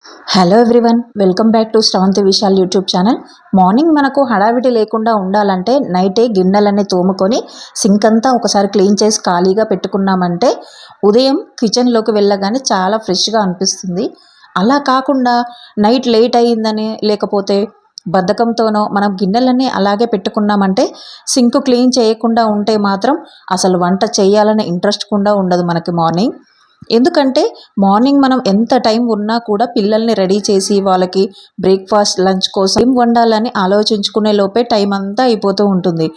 Hello everyone, welcome back to Sravanthi Vishal YouTube channel. Morning మనకు హడావిడి లేకుండా ఉండాలంటే నైటే గిన్నెలన్నీ తోముకొని సింక్ అంతా ఒకసారి క్లీన్ చేసి ఖాళీగా పెట్టుకున్నామంటే ఉదయం కిచెన్లోకి వెళ్ళగానే చాలా ఫ్రెష్గా అనిపిస్తుంది. అలా కాకుండా నైట్ లేట్ అయ్యిందని లేకపోతే బద్ధకంతోనో మనం గిన్నెలన్నీ అలాగే పెట్టుకున్నామంటే సింక్ క్లీన్ చేయకుండా ఉంటే మాత్రం అసలు వంట చేయాలనే ఇంట్రెస్ట్ కూడా ఉండదు మనకి మార్నింగ్. ఎందుకంటే మార్నింగ్ మనం ఎంత టైం ఉన్నా కూడా పిల్లల్ని రెడీ చేసి వాళ్ళకి బ్రేక్ఫాస్ట్ లంచ్ కోసం ఏం వండాలని ఆలోచించుకునే లోపే టైం అంతా అయిపోతూ ఉంటుంది.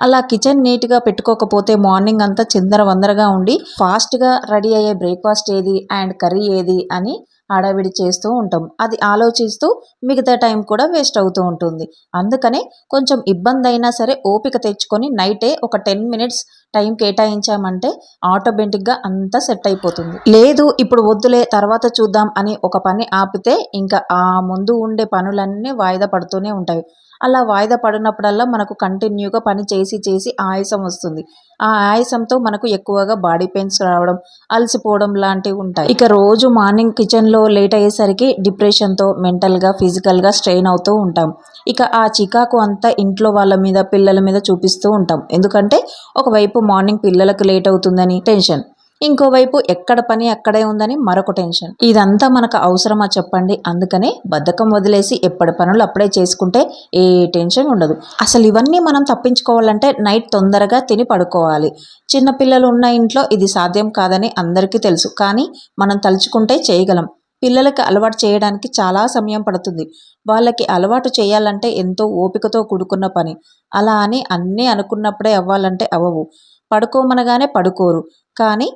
అలా కిచెన్ నీట్గా పెట్టుకోకపోతే మార్నింగ్ అంతా చిందరవందరగా ఉండి ఫాస్ట్గా రెడీ అయ్యే బ్రేక్ఫాస్ట్ ఏది అండ్ కర్రీ ఏది అని హడావిడి చేస్తూ ఉంటాం. అది ఆలోచిస్తూ మిగతా టైం కూడా వేస్ట్ అవుతూ ఉంటుంది. అందుకనే కొంచెం ఇబ్బంది అయినా సరే ఓపిక తెచ్చుకొని నైటే ఒక 10 మినిట్స్ టైం కేటాయించామంటే ఆటోమేటిక్గా అంతా సెట్ అయిపోతుంది. లేదు ఇప్పుడు వద్దులే తర్వాత చూద్దాం అని ఒక పని ఆపితే ఇంకా ఆ ముందు ఉండే పనులన్నీ వాయిదా పడుతూనే ఉంటాయి. అలా వాయిదా పడినప్పుడల్లా మనకు కంటిన్యూగా పని చేసి చేసి ఆయాసం వస్తుంది. ఆ ఆయాసంతో మనకు ఎక్కువగా బాడీ పెయిన్స్ రావడం, అలసిపోవడం లాంటివి ఉంటాయి. ఇక రోజు మార్నింగ్ కిచెన్లో లేట్ అయ్యేసరికి డిప్రెషన్తో మెంటల్గా ఫిజికల్గా స్ట్రెయిన్ అవుతూ ఉంటాం. ఇక ఆ చికాకు అంతా ఇంట్లో వాళ్ళ మీద పిల్లల మీద చూపిస్తూ ఉంటాం. ఎందుకంటే ఒకవైపు మార్నింగ్ పిల్లలకు లేట్ అవుతుందని టెన్షన్, ఇంకోవైపు ఎక్కడ పని అక్కడే ఉందని మరొక టెన్షన్. ఇదంతా మనకు అవసరమా చెప్పండి? అందుకనే బద్ధకం వదిలేసి ఎప్పటి పనులు అప్పుడే చేసుకుంటే ఏ టెన్షన్ ఉండదు. అసలు ఇవన్నీ మనం తప్పించుకోవాలంటే నైట్ తొందరగా తిని పడుకోవాలి. చిన్నపిల్లలు ఉన్న ఇంట్లో ఇది సాధ్యం కాదని అందరికీ తెలుసు, కానీ మనం తలుచుకుంటే చేయగలం. పిల్లలకి అలవాటు చేయడానికి చాలా సమయం పడుతుంది. వాళ్ళకి అలవాటు చేయాలంటే ఎంతో ఓపికతో కూడుకున్న పని. అలా అని అన్నీ అనుకున్నప్పుడే అవ్వాలంటే అవ్వవు. పడుకోమనగానే పడుకోరు. కానీ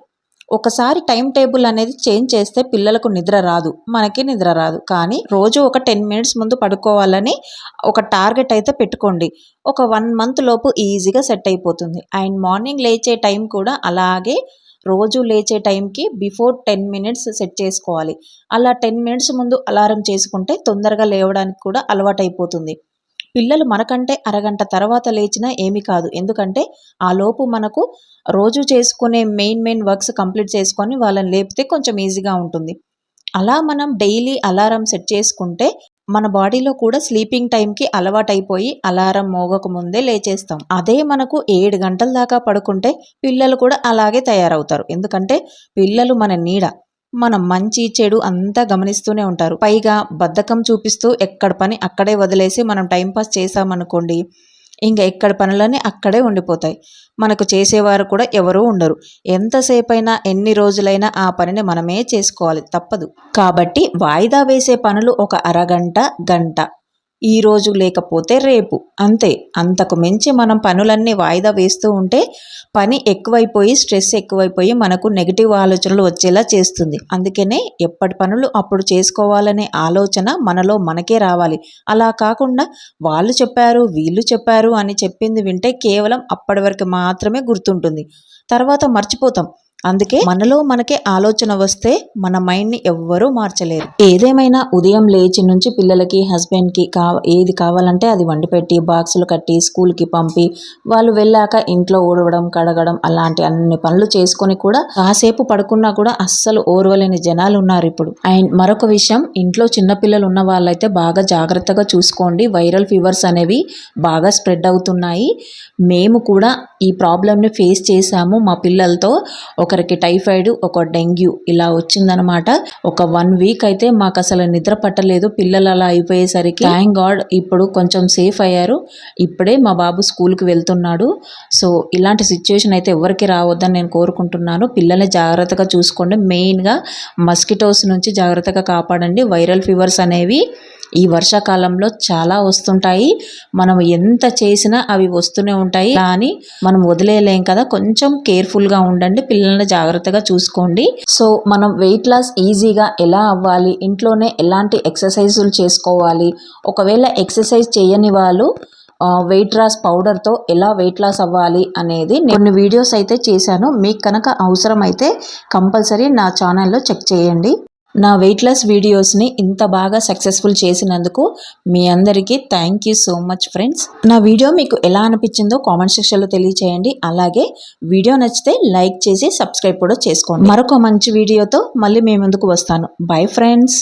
ఒకసారి టైం టేబుల్ అనేది చేంజ్ చేస్తే పిల్లలకు నిద్ర రాదు, మనకి నిద్ర రాదు. కానీ రోజు ఒక 10 మినిట్స్ ముందు పడుకోవాలని ఒక టార్గెట్ అయితే పెట్టుకోండి. ఒక 1 మంత్ లోపు ఈజీగా సెట్ అయిపోతుంది. అండ్ మార్నింగ్ లేచే టైం కూడా అలాగే రోజు లేచే టైంకి బిఫోర్ 10 మినిట్స్ సెట్ చేసుకోవాలి. అలా 10 మినిట్స్ ముందు అలారం చేసుకుంటే తొందరగా లేవడానికి కూడా అలవాటైపోతుంది. పిల్లలు మనకంటే అరగంట తర్వాత లేచినా ఏమీ కాదు. ఎందుకంటే ఆ లోపు మనకు రోజు చేసుకునే మెయిన్ వర్క్స్ కంప్లీట్ చేసుకొని వాళ్ళని లేపితే కొంచెం ఈజీగా ఉంటుంది. అలా మనం డైలీ అలారం సెట్ చేసుకుంటే మన బాడీలో కూడా స్లీపింగ్ టైంకి అలవాటైపోయి అలారం మోగక ముందే లేచేస్తాం. అదే మనకు 7 గంటల దాకా పడుకుంటే పిల్లలు కూడా అలాగే తయారవుతారు. ఎందుకంటే పిల్లలు మన నీడ, మనం మంచి చెడు అంతా గమనిస్తూనే ఉంటారు. పైగా బద్ధకం చూపిస్తూ ఎక్కడ పని అక్కడే వదిలేసి మనం టైంపాస్ చేసామనుకోండి, ఇంకా ఎక్కడ పనులన్నీ అక్కడే ఉండిపోతాయి. మనకు చేసేవారు కూడా ఎవరూ ఉండరు. ఎంతసేపైనా ఎన్ని రోజులైనా ఆ పనిని మనమే చేసుకోవాలి, తప్పదు. కాబట్టి వాయిదా వేసే పనులు ఒక అరగంట గంట, ఈరోజు లేకపోతే రేపు, అంతే. అంతకు మించి మనం పనులన్నీ వాయిదా వేస్తూ ఉంటే పని ఎక్కువైపోయి స్ట్రెస్ ఎక్కువైపోయి మనకు నెగిటివ్ ఆలోచనలు వచ్చేలా చేస్తుంది. అందుకనే ఎప్పటి పనులు అప్పుడు చేసుకోవాలనే ఆలోచన మనలో మనకే రావాలి. అలా కాకుండా వాళ్ళు చెప్పారు వీళ్ళు చెప్పారు అని చెప్పింది వింటే కేవలం అప్పటి వరకు మాత్రమే గుర్తుంటుంది, తర్వాత మర్చిపోతాం. అందుకే మనలో మనకే ఆలోచన వస్తే మన మైండ్ని ఎవ్వరూ మార్చలేరు. ఏదేమైనా ఉదయం లేచి నుంచి పిల్లలకి హస్బెండ్కి ఏది కావాలంటే అది వండి పెట్టి బాక్సులు కట్టి స్కూల్కి పంపి వాళ్ళు వెళ్ళాక ఇంట్లో ఊడవడం కడగడం అలాంటి అన్ని పనులు చేసుకొని కూడా కాసేపు పడుకున్నా కూడా అస్సలు ఓర్వలేని జనాలు ఉన్నారు ఇప్పుడు. అండ్ మరొక విషయం, ఇంట్లో చిన్నపిల్లలు ఉన్న వాళ్ళైతే బాగా జాగ్రత్తగా చూసుకోండి. వైరల్ ఫీవర్స్ అనేవి బాగా స్ప్రెడ్ అవుతున్నాయి. మేము కూడా ఈ ప్రాబ్లమ్ని ఫేస్ చేశాము. మా పిల్లలతో ఒకరికి టైఫాయిడ్, ఒక డెంగ్యూ ఇలా వచ్చిందనమాట. ఒక 1 వీక్ అయితే మాకు అసలు నిద్ర పట్టలేదు. పిల్లలు అలా అయిపోయేసరికి థ్యాంక్ గాడ్ ఇప్పుడు కొంచెం సేఫ్ అయ్యారు. ఇప్పుడే మా బాబు స్కూల్కి వెళ్తున్నాడు. సో ఇలాంటి సిచ్యువేషన్ అయితే ఎవరికి రావద్దని నేను కోరుకుంటున్నాను. పిల్లల్ని జాగ్రత్తగా చూసుకోండి. మెయిన్గా మస్కిటోస్ నుంచి జాగ్రత్తగా కాపాడండి. వైరల్ ఫీవర్స్ అనేవి ఈ వర్షాకాలంలో చాలా వస్తుంటాయి. మనం ఎంత చేసినా అవి వస్తూనే ఉంటాయి. కానీ మనం వదిలేయలేం కదా, కొంచెం కేర్ఫుల్గా ఉండండి. పిల్లల్ని జాగ్రత్తగా చూసుకోండి. సో మనం వెయిట్ లాస్ ఈజీగా ఎలా అవ్వాలి, ఇంట్లోనే ఎలాంటి ఎక్సర్సైజులు చేసుకోవాలి, ఒకవేళ ఎక్సర్సైజ్ చేయని వాళ్ళు వెయిట్ లాస్ పౌడర్తో ఎలా వెయిట్ లాస్ అవ్వాలి అనేది కొన్ని వీడియోస్ అయితే చేశాను. మీకు కనుక అవసరం అయితే కంపల్సరీ నా ఛానల్లో చెక్ చేయండి. నా వెయిట్ లాస్ వీడియోస్ని ఇంత బాగా సక్సెస్ఫుల్ చేసినందుకు మీ అందరికీ thank you so much friends. నా వీడియో మీకు ఎలా అనిపించిందో కామెంట్ సెక్షన్లో తెలియచేయండి. అలాగే వీడియో నచ్చితే లైక్ చేసి సబ్స్క్రైబ్ కూడా చేసుకోండి. మరొక మంచి వీడియోతో మళ్ళీ మీ ముందుకు వస్తాను. Bye friends.